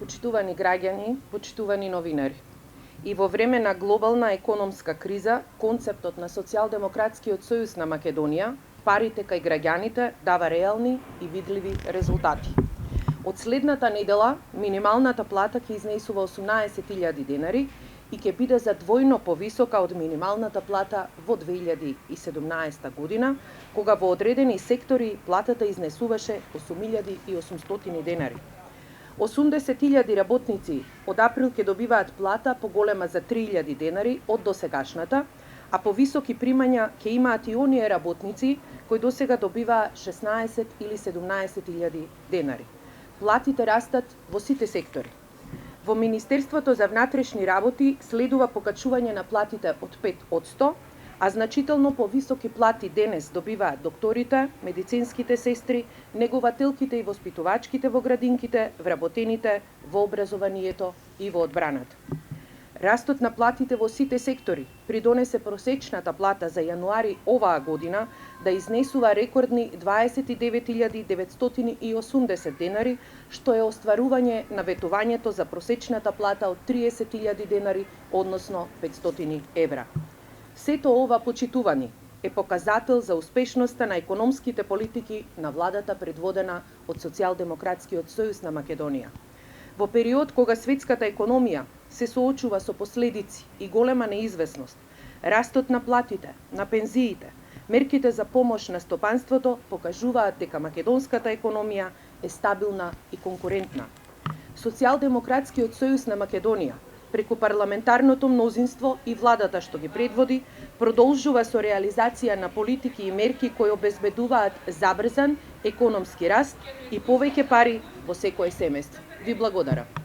Почитувани граѓани, почитувани новинари. И во време на глобална економска криза, концептот на Социјалдемократскиот сојуз на Македонија, парите кај граѓаните, дава реални и видливи резултати. Од следната недела, минималната плата ќе изнесува 18.000 денари и ќе биде за двојно повисока од минималната плата во 2017 година, кога во одредени сектори платата изнесуваше 8.800 денари. 80.000 работници од април ќе добиваат плата поголема за 3.000 денари од досегашната, а повисоки примања ќе имаат и оние работници кои досега добиваа 16 или 17.000 денари. Платите растат во сите сектори. Во Министерството за внатрешни работи следува покачување на платите од 5%, а значително повисоки плати денес добиваат докторите, медицинските сестри, негователките и воспитувачките во градинките, вработените во образованието и во одбраната. Растот на платите во сите сектори придонесе просечната плата за јануари оваа година да изнесува рекордни 29.980 денари, што е остварување на ветувањето за просечната плата од 30.000 денари, односно 500 евра. Сето ова, почитувани, е показател за успешноста на економските политики на владата предводена од Социјалдемократскиот сојуз на Македонија. Во период кога светската економија се соочува со последици и голема неизвестност, растот на платите, на пензиите, мерките за помош на стопанството покажуваат дека македонската економија е стабилна и конкурентна. Социјалдемократскиот сојуз на Македонија преку парламентарното мнозинство и владата што ги предводи, продолжува со реализација на политики и мерки кои обезбедуваат забрзан економски раст и повеќе пари во секое семејство. Ви благодарам.